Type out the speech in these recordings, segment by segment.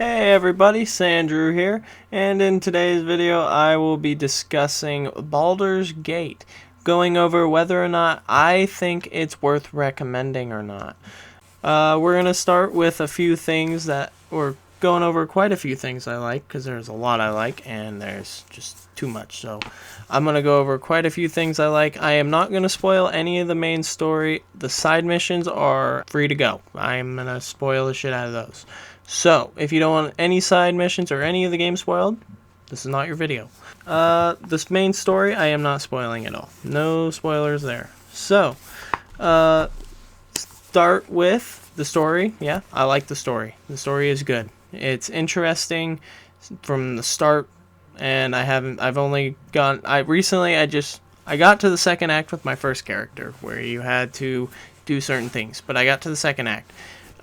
Hey everybody, Sandrew here, and in today's video I will be discussing Baldur's Gate, going over whether or not I think it's worth recommending or not. We're going to start with a few things that we're going over quite a few things I like, because there's a lot I like and there's just too much, so I'm going to go over quite a few things I like. I am not going to spoil any of the main story. The side missions are free to go. I'm going to spoil the shit out of those. So, if you don't want any side missions or any of the game spoiled, this is not your video. This main story, I am not spoiling at all. No spoilers there. So, start with the story. Yeah, I like the story. The story is good. It's interesting from the start, and I got to the second act with my first character, where you had to do certain things, but I got to the second act.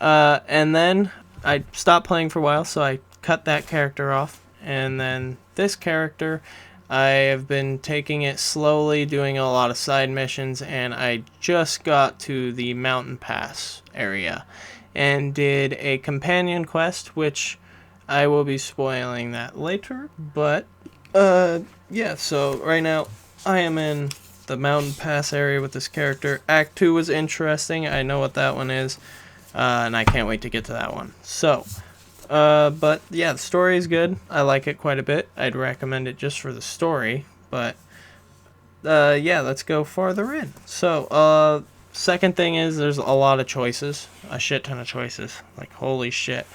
And then I stopped playing for a while, so I cut that character off. And then this character, I have been taking it slowly, doing a lot of side missions, and I just got to the mountain pass area and did a companion quest, which I will be spoiling that later. But, yeah, so right now I am in the mountain pass area with this character. Act 2 was interesting. I know what that one is. And I can't wait to get to that one. So, but yeah, the story is good. I like it quite a bit. I'd recommend it just for the story. But, yeah, let's go farther in. So, second thing is there's a lot of choices. A shit ton of choices. Like, holy shit.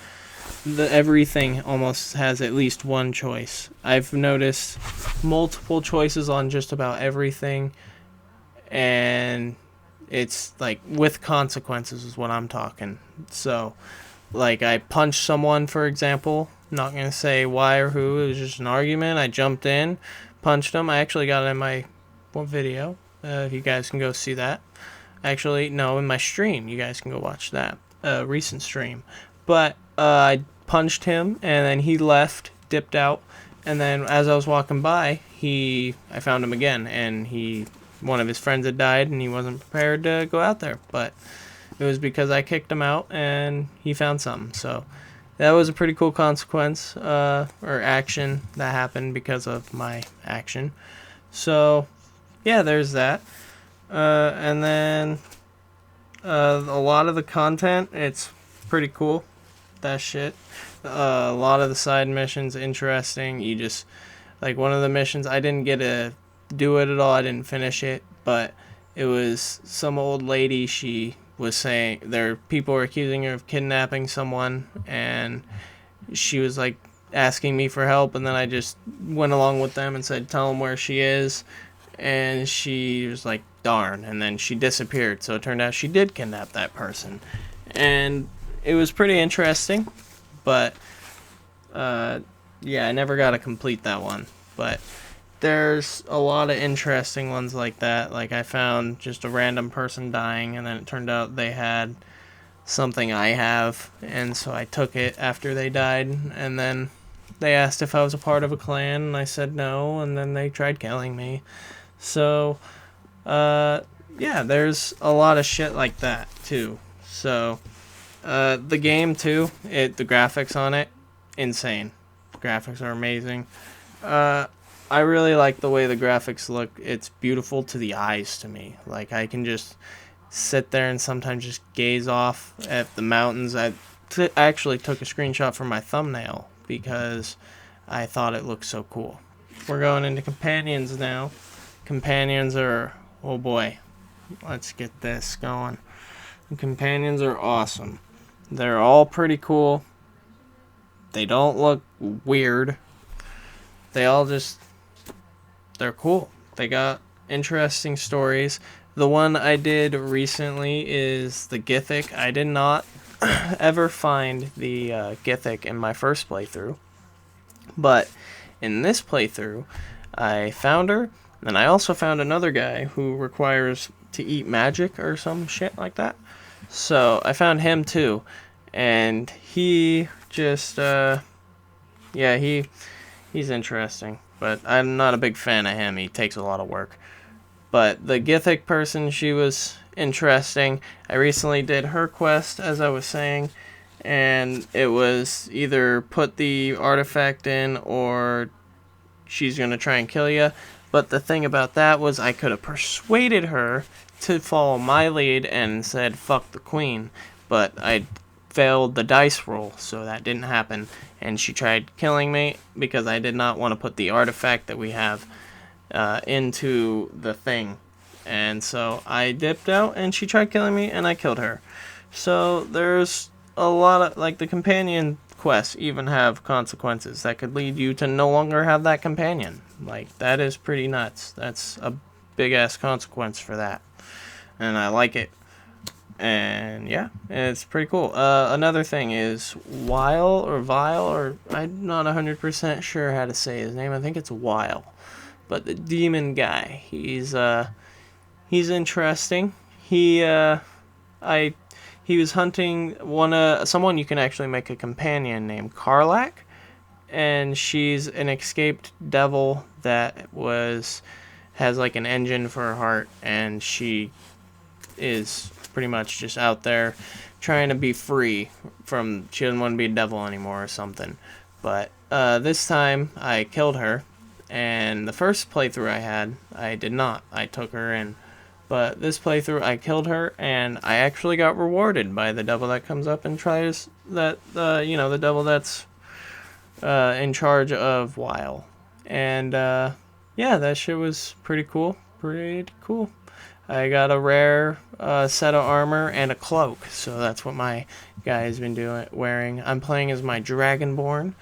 Everything almost has at least one choice. I've noticed multiple choices on just about everything. And it's like with consequences is what I'm talking. So, like, I punched someone, for example. Not gonna say why or who. It was just an argument. I jumped in, punched him. I actually got it in my video. If you guys can go see that. Actually, no, in my stream. You guys can go watch that recent stream. But I punched him, and then he left, dipped out, and then as I was walking by, I found him again, and one of his friends had died, and he wasn't prepared to go out there. But it was because I kicked him out, and he found something. So that was a pretty cool consequence, or action that happened because of my action. So, yeah, there's that. And then a lot of the content, it's pretty cool. That shit. A lot of the side missions, interesting. You just, like, one of the missions, I didn't get to do it at all. I didn't finish it, but it was some old lady. She was saying people were accusing her of kidnapping someone, and she was like asking me for help, and then I just went along with them and said, tell them where she is, and she was like, darn, and then she disappeared. So it turned out she did kidnap that person, and it was pretty interesting. But yeah, I never got to complete that one. But there's a lot of interesting ones like that. Like, I found just a random person dying, and then it turned out they had something I have, and so I took it after they died. And then they asked if I was a part of a clan, and I said no, and then they tried killing me. So, yeah, there's a lot of shit like that, too. So, the game, too, the graphics on it, insane. The graphics are amazing. I really like the way the graphics look. It's beautiful to the eyes to me. Like, I can just sit there and sometimes just gaze off at the mountains. I actually took a screenshot for my thumbnail because I thought it looked so cool. We're going into companions now. Companions are, oh boy, let's get this going. The companions are awesome. They're all pretty cool. They don't look weird. They're cool. They got interesting stories. The one I did recently is the Githic. I did not ever find the Githic in my first playthrough. But in this playthrough, I found her. And I also found another guy who requires to eat magic or some shit like that. So I found him too. And he just, yeah, he's interesting. But I'm not a big fan of him. He takes a lot of work. But the Githic person, she was interesting. I recently did her quest, as I was saying, and it was either put the artifact in or she's going to try and kill you. But the thing about that was I could have persuaded her to follow my lead and said, fuck the queen. But I failed the dice roll, so that didn't happen. And she tried killing me because I did not want to put the artifact that we have into the thing. And so I dipped out and she tried killing me and I killed her. So there's a lot of, like, the companion quests even have consequences that could lead you to no longer have that companion. Like, that is pretty nuts. That's a big ass consequence for that. And I like it. And yeah, it's pretty cool. Another thing is Weil or Vile, or I'm not 100% sure how to say his name. I think it's Weil. But the demon guy, he's interesting. He was hunting someone you can actually make a companion named Karlak, and she's an escaped devil that has like an engine for her heart, and she is pretty much just out there trying to be free from, she doesn't want to be a devil anymore or something. But this time I killed her, and the first playthrough I had, I did not. I took her in. But this playthrough, I killed her, and I actually got rewarded by the devil that comes up and tries that, the devil that's in charge of Weil. And, yeah, that shit was pretty cool. Pretty cool. I got a rare set of armor and a cloak, so that's what my guy has been wearing. I'm playing as my Dragonborn.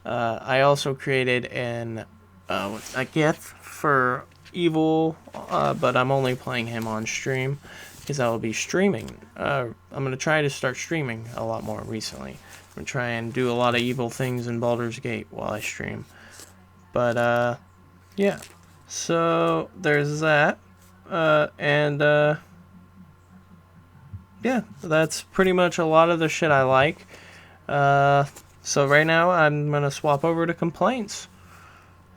I also created a gift for Evil, but I'm only playing him on stream because I will be streaming. I'm going to try to start streaming a lot more recently. I'm going to try and do a lot of evil things in Baldur's Gate while I stream. But, yeah. So, there's that. Yeah, that's pretty much a lot of the shit I like. So right now I'm going to swap over to complaints.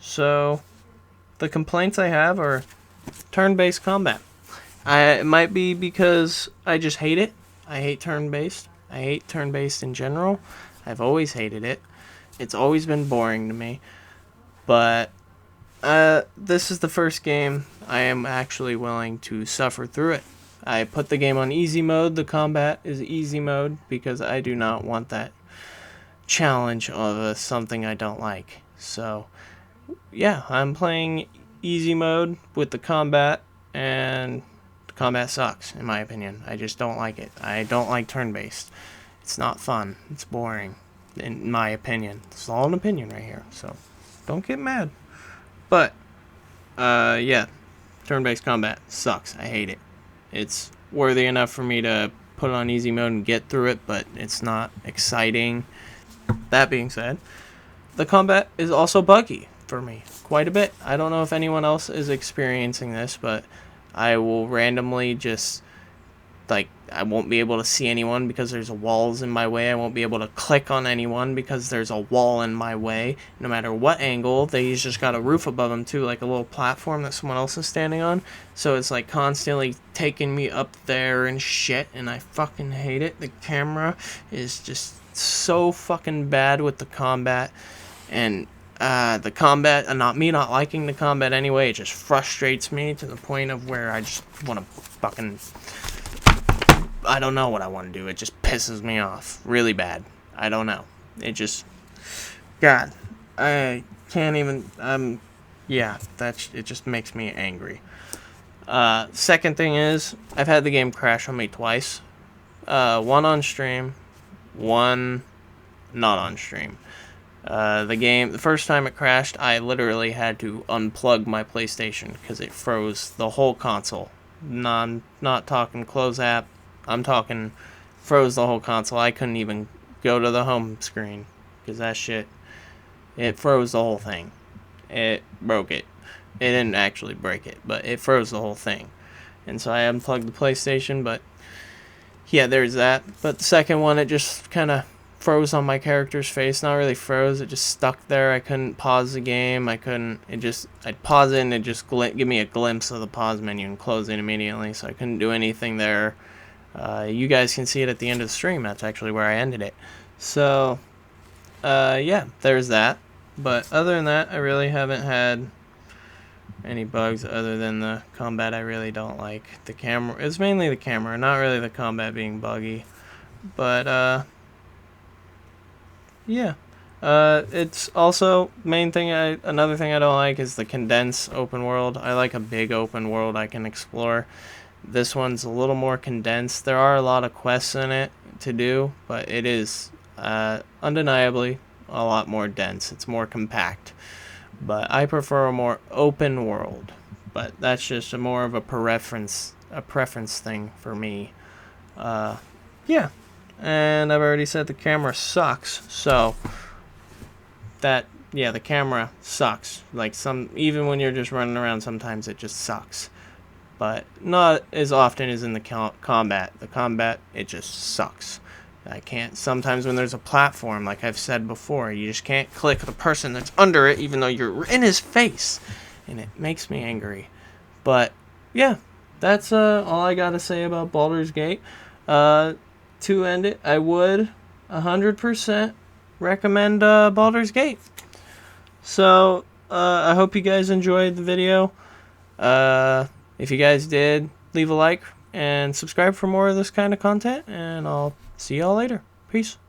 So, the complaints I have are turn-based combat. It might be because I just hate it. I hate turn-based. I hate turn-based in general. I've always hated it. It's always been boring to me. But this is the first game I am actually willing to suffer through it. I put the game on easy mode. The combat is easy mode because I do not want that challenge of something I don't like. So, yeah, I'm playing easy mode with the combat, and the combat sucks, in my opinion. I just don't like it. I don't like turn-based. It's not fun. It's boring, in my opinion. It's all an opinion right here, so don't get mad. But, yeah, turn-based combat sucks. I hate it. It's worthy enough for me to put it on easy mode and get through it, but it's not exciting. That being said, the combat is also buggy for me quite a bit. I don't know if anyone else is experiencing this, but I will randomly just, like, I won't be able to see anyone because there's walls in my way. I won't be able to click on anyone because there's a wall in my way. No matter what angle, they just got a roof above them too, like a little platform that someone else is standing on. So it's like constantly taking me up there and shit, and I fucking hate it. The camera is just so fucking bad with the combat, and the combat, not liking the combat anyway, it just frustrates me to the point of where I just want to fucking, I don't know what I want to do. It just pisses me off really bad. I don't know. It just, God, I can't even, yeah, it just makes me angry. Second thing is, I've had the game crash on me twice. One on stream, one not on stream. The first time it crashed, I literally had to unplug my PlayStation because it froze the whole console. Not talking close app. I'm talking froze the whole console. I couldn't even go to the home screen because that shit, it froze the whole thing. It broke it. It didn't actually break it, but it froze the whole thing. And so I unplugged the PlayStation, but yeah, there's that. But the second one, it just kind of froze on my character's face. Not really froze, it just stuck there. I couldn't pause the game. I'd pause it and it just give me a glimpse of the pause menu and close it immediately, so I couldn't do anything there. You guys can see it at the end of the stream. That's actually where I ended it. So, yeah, there's that. But other than that, I really haven't had any bugs other than the combat I really don't like. The camera, it's mainly the camera, not really the combat being buggy. But, yeah. It's also, another thing I don't like is the condensed open world. I like a big open world I can explore. This one's a little more condensed. There are a lot of quests in it to do, but it is undeniably a lot more dense. It's more compact. But I prefer a more open world. But that's just more of a preference thing for me. Yeah. And I've already said the camera sucks. So the camera sucks. Like even when you're just running around, sometimes it just sucks. But not as often as in the combat. The combat, it just sucks. I can't, sometimes when there's a platform, like I've said before, you just can't click the person that's under it, even though you're in his face. And it makes me angry. But, yeah, that's all I gotta say about Baldur's Gate. To end it, I would 100% recommend Baldur's Gate. So, I hope you guys enjoyed the video. If you guys did, leave a like and subscribe for more of this kind of content, and I'll see y'all later. Peace.